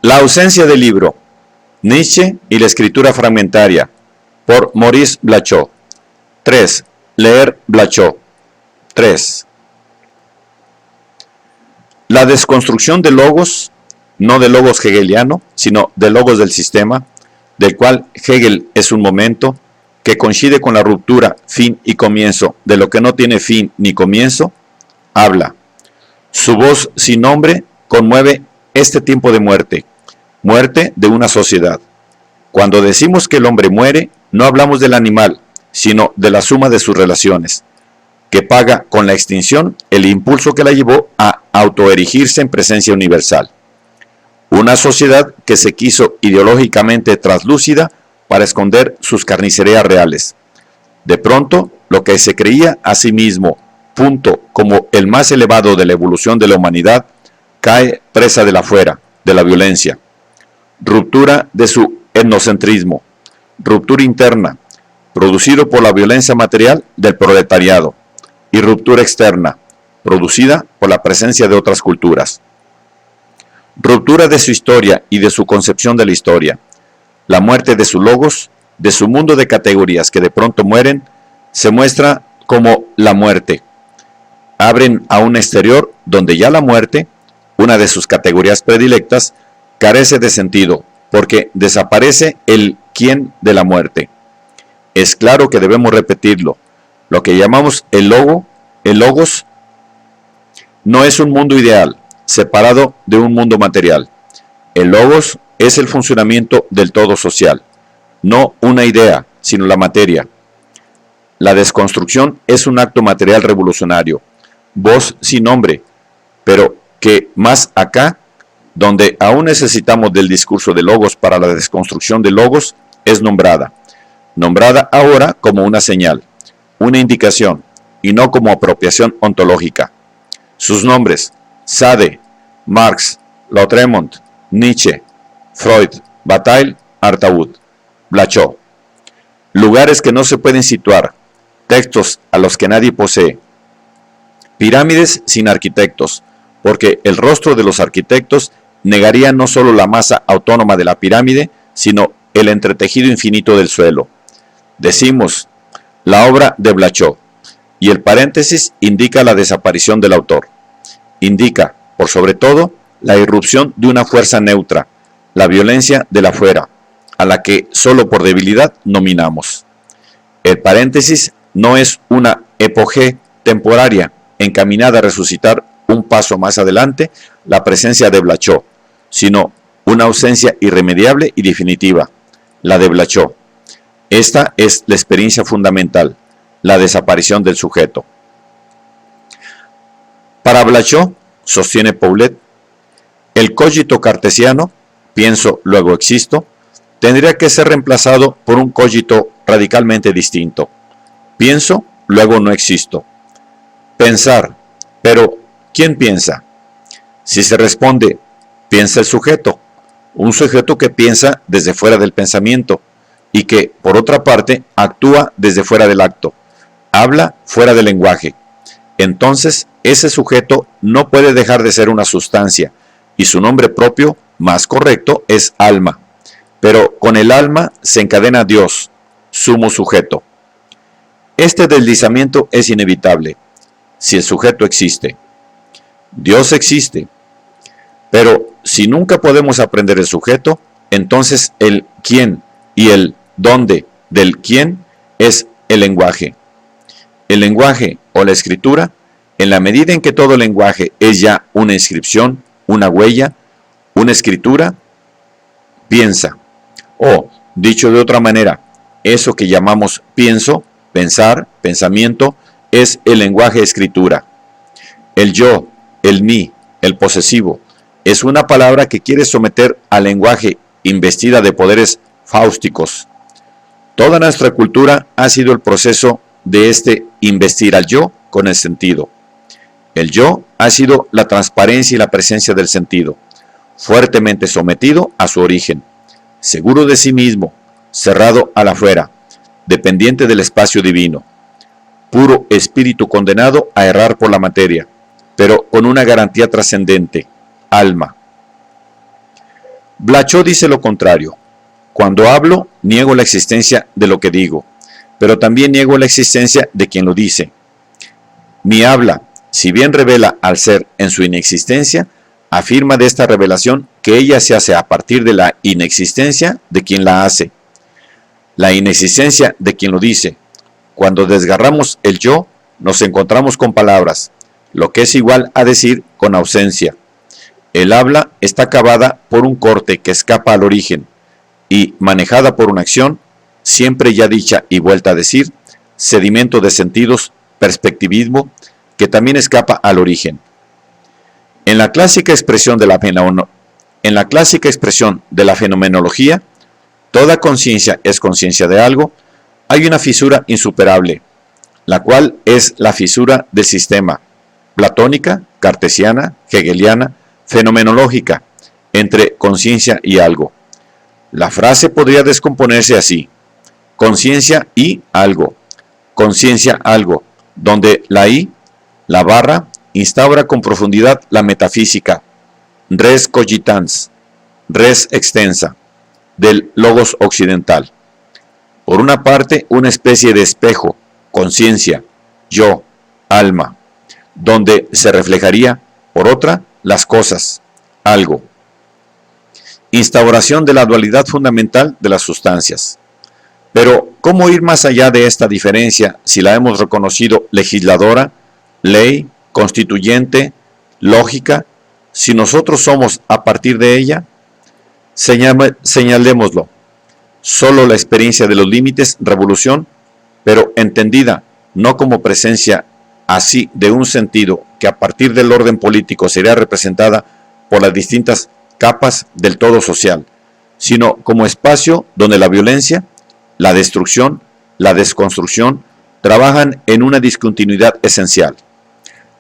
La ausencia del libro, Nietzsche y la escritura fragmentaria, por Maurice Blachot. 3. Leer Blachot. 3. La desconstrucción del logos, no del logos hegeliano, sino del logos del sistema, del cual Hegel es un momento, que coincide con la ruptura, fin y comienzo de lo que no tiene fin ni comienzo, habla. Su voz sin nombre conmueve este tiempo de muerte, muerte de una sociedad. Cuando decimos que el hombre muere, no hablamos del animal, sino de la suma de sus relaciones, que paga con la extinción el impulso que la llevó a autoerigirse en presencia universal. Una sociedad que se quiso ideológicamente traslúcida para esconder sus carnicerías reales. De pronto, lo que se creía a sí mismo, punto, como el más elevado de la evolución de la humanidad, cae presa de la fuera, de la violencia. Ruptura de su etnocentrismo, ruptura interna, producido por la violencia material del proletariado, y ruptura externa, producida por la presencia de otras culturas. Ruptura de su historia y de su concepción de la historia. La muerte de su logos, de su mundo de categorías que de pronto mueren, se muestra como la muerte. Abren a un exterior donde ya la muerte, una de sus categorías predilectas, carece de sentido, porque desaparece el quién de la muerte. Es claro que debemos repetirlo. Lo que llamamos el logos, no es un mundo ideal, separado de un mundo material. El logos es el funcionamiento del todo social, no una idea, sino la materia. La desconstrucción es un acto material revolucionario, voz sin nombre, pero que más acá, donde aún necesitamos del discurso de logos para la desconstrucción de logos, es nombrada. Nombrada ahora como una señal, una indicación, y no como apropiación ontológica. Sus nombres: Sade, Marx, Lautréamont, Nietzsche, Freud, Bataille, Artaud, Blachot. Lugares que no se pueden situar, textos a los que nadie posee. Pirámides sin arquitectos, porque el rostro de los arquitectos negaría no solo la masa autónoma de la pirámide, sino el entretejido infinito del suelo. Decimos, la obra de Blachot, y el paréntesis indica la desaparición del autor. Indica, por sobre todo, la irrupción de una fuerza neutra, la violencia de la fuera, a la que solo por debilidad nominamos. El paréntesis no es una epogé temporaria encaminada a resucitar un paso más adelante la presencia de Blachot, sino una ausencia irremediable y definitiva, la de Blachot. Esta es la experiencia fundamental, la desaparición del sujeto. Para Blachot, sostiene Paulet, el cogito cartesiano, pienso, luego existo, tendría que ser reemplazado por un cogito radicalmente distinto. Pienso, luego no existo. Pensar, pero ¿quién piensa? Si se responde, piensa el sujeto, un sujeto que piensa desde fuera del pensamiento y que, por otra parte, actúa desde fuera del acto, habla fuera del lenguaje. Entonces, ese sujeto no puede dejar de ser una sustancia, y su nombre propio, más correcto, es alma. Pero con el alma se encadena Dios, sumo sujeto. Este deslizamiento es inevitable, si el sujeto existe. Dios existe. Pero si nunca podemos aprender el sujeto, entonces el quién y el dónde del quién es el lenguaje. El lenguaje o la escritura, en la medida en que todo lenguaje es ya una inscripción, una huella, una escritura, piensa. O, dicho de otra manera, eso que llamamos pienso, pensar, pensamiento, es el lenguaje escritura. El yo, el mí, el posesivo, es una palabra que quiere someter al lenguaje investida de poderes fáusticos. Toda nuestra cultura ha sido el proceso de este investir al yo con el sentido. El yo ha sido la transparencia y la presencia del sentido, fuertemente sometido a su origen, seguro de sí mismo, cerrado a la afuera, dependiente del espacio divino, puro espíritu condenado a errar por la materia, pero con una garantía trascendente, alma. Blachot dice lo contrario. Cuando hablo, niego la existencia de lo que digo, pero también niego la existencia de quien lo dice. Mi habla, si bien revela al ser en su inexistencia, afirma de esta revelación que ella se hace a partir de la inexistencia de quien la hace. La inexistencia de quien lo dice. Cuando desgarramos el yo, nos encontramos con palabras, lo que es igual a decir con ausencia. El habla está acabada por un corte que escapa al origen y, manejada por una acción, siempre ya dicha y vuelta a decir, sedimento de sentidos, perspectivismo, que también escapa al origen. En la clásica expresión de la fenomenología, toda conciencia es conciencia de algo, hay una fisura insuperable, la cual es la fisura del sistema, platónica, cartesiana, hegeliana, fenomenológica, entre conciencia y algo. La frase podría descomponerse así: conciencia y algo, conciencia algo, donde la I, la barra, instaura con profundidad la metafísica, res cogitans, res extensa, del logos occidental. Por una parte, una especie de espejo, conciencia, yo, alma, donde se reflejaría, por otra, las cosas, algo. Instauración de la dualidad fundamental de las sustancias. Pero, ¿cómo ir más allá de esta diferencia si la hemos reconocido legisladora, ley, constituyente, lógica, si nosotros somos a partir de ella? Señalémoslo. Solo la experiencia de los límites, revolución, pero entendida no como presencia así de un sentido que a partir del orden político sería representada por las distintas capas del todo social, sino como espacio donde la violencia, la destrucción, la desconstrucción trabajan en una discontinuidad esencial.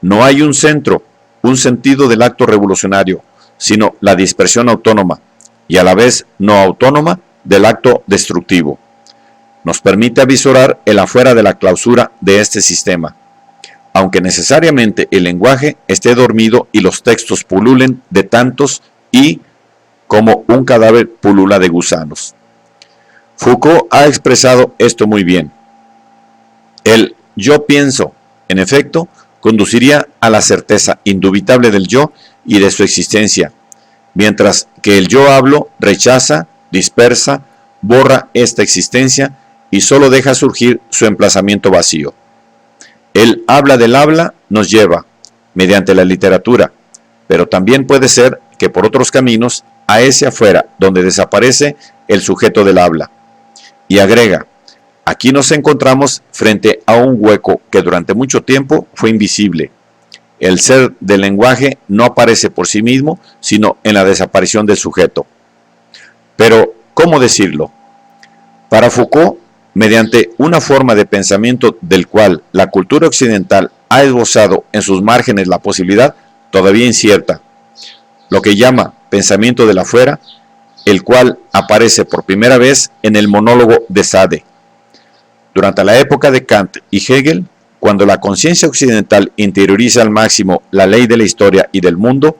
No hay un centro, un sentido del acto revolucionario, sino la dispersión autónoma y a la vez no autónoma del acto destructivo. Nos permite avisorar el afuera de la clausura de este sistema, aunque necesariamente el lenguaje esté dormido y los textos pululen de tantos y como un cadáver pulula de gusanos. Foucault ha expresado esto muy bien. El yo pienso, en efecto, conduciría a la certeza indubitable del yo y de su existencia, mientras que el yo hablo rechaza, dispersa, borra esta existencia y solo deja surgir su emplazamiento vacío. El habla del habla nos lleva, mediante la literatura, pero también puede ser que por otros caminos, a ese afuera donde desaparece el sujeto del habla. Y agrega, aquí nos encontramos frente a un hueco que durante mucho tiempo fue invisible. El ser del lenguaje no aparece por sí mismo, sino en la desaparición del sujeto. Pero, ¿cómo decirlo? Para Foucault, mediante una forma de pensamiento del cual la cultura occidental ha esbozado en sus márgenes la posibilidad todavía incierta, lo que llama pensamiento del afuera, el cual aparece por primera vez en el monólogo de Sade. Durante la época de Kant y Hegel, cuando la conciencia occidental interioriza al máximo la ley de la historia y del mundo,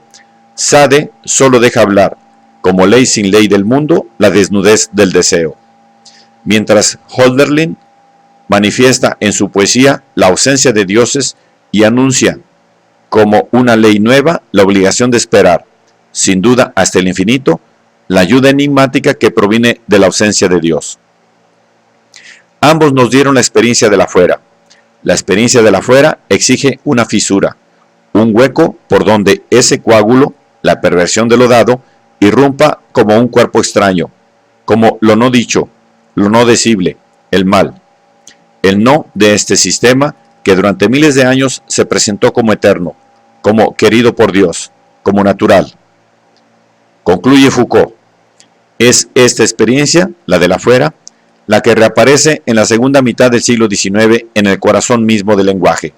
Sade solo deja hablar, como ley sin ley del mundo, la desnudez del deseo. Mientras Hölderlin manifiesta en su poesía la ausencia de dioses y anuncia como una ley nueva la obligación de esperar, sin duda hasta el infinito, la ayuda enigmática que proviene de la ausencia de Dios. Ambos nos dieron la experiencia del afuera. La experiencia del afuera exige una fisura, un hueco por donde ese coágulo, la perversión de lo dado, irrumpa como un cuerpo extraño, como lo no dicho, lo no decible, el mal. El no de este sistema que durante miles de años se presentó como eterno, como querido por Dios, como natural. Concluye Foucault, es esta experiencia, la del afuera, la que reaparece en la segunda mitad del siglo XIX en el corazón mismo del lenguaje,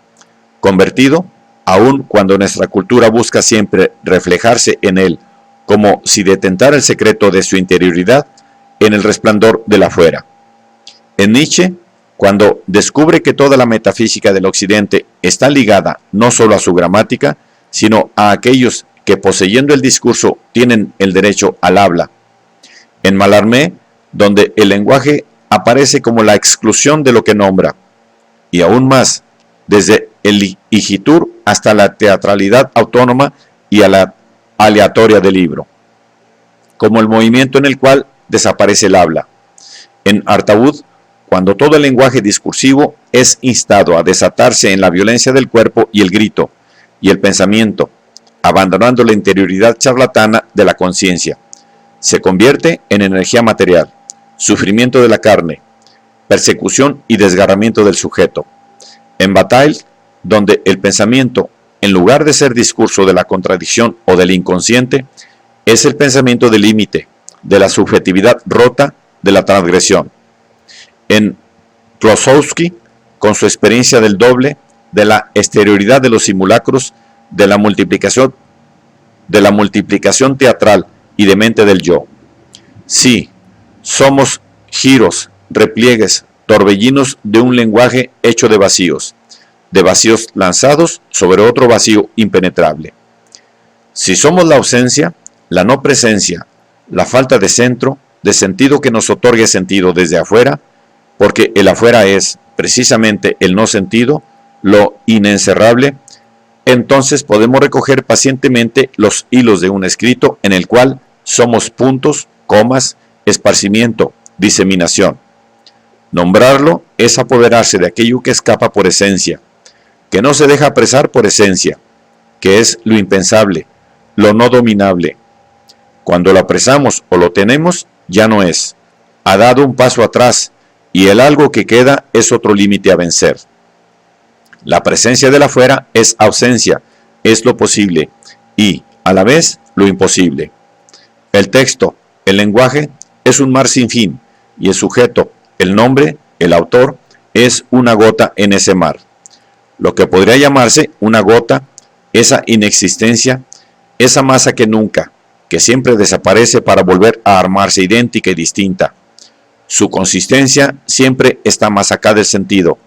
convertido, aun cuando nuestra cultura busca siempre reflejarse en él, como si detentara el secreto de su interioridad, en el resplandor del afuera. En Nietzsche, cuando descubre que toda la metafísica del occidente está ligada no solo a su gramática, sino a aquellos que poseyendo el discurso tienen el derecho al habla, En Mallarmé, donde el lenguaje aparece como la exclusión de lo que nombra, y aún más, desde el igitur hasta la teatralidad autónoma y a la aleatoria del libro, como el movimiento en el cual desaparece el habla. En Artaud, cuando todo el lenguaje discursivo es instado a desatarse en la violencia del cuerpo y el grito, y el pensamiento, abandonando la interioridad charlatana de la conciencia, se convierte en energía material, sufrimiento de la carne, persecución y desgarramiento del sujeto. En Bataille, donde el pensamiento, en lugar de ser discurso de la contradicción o del inconsciente, es el pensamiento del límite, de la subjetividad rota, de la transgresión. En Klossowski, con su experiencia del doble, de la exterioridad de los simulacros, de la multiplicación teatral y de mente del yo. Sí, somos giros, repliegues, torbellinos de un lenguaje hecho de vacíos lanzados sobre otro vacío impenetrable. Si somos la ausencia, la no presencia, la falta de centro, de sentido que nos otorgue sentido desde afuera, porque el afuera es precisamente el no sentido, lo inencerrable, entonces podemos recoger pacientemente los hilos de un escrito en el cual somos puntos, comas, esparcimiento, diseminación. Nombrarlo es apoderarse de aquello que escapa por esencia, que no se deja apresar por esencia, que es lo impensable, lo no dominable. Cuando lo apresamos o lo tenemos, ya no es. Ha dado un paso atrás y el algo que queda es otro límite a vencer. La presencia del afuera es ausencia, es lo posible y, a la vez, lo imposible. El texto, el lenguaje, es un mar sin fin y el sujeto, el nombre, el autor, es una gota en ese mar. Lo que podría llamarse una gota, esa inexistencia, esa masa que nunca, que siempre desaparece para volver a armarse idéntica y distinta. Su consistencia siempre está más acá del sentido,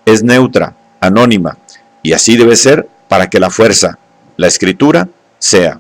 es neutra, anónima, y así debe ser para que la fuerza, la escritura, sea.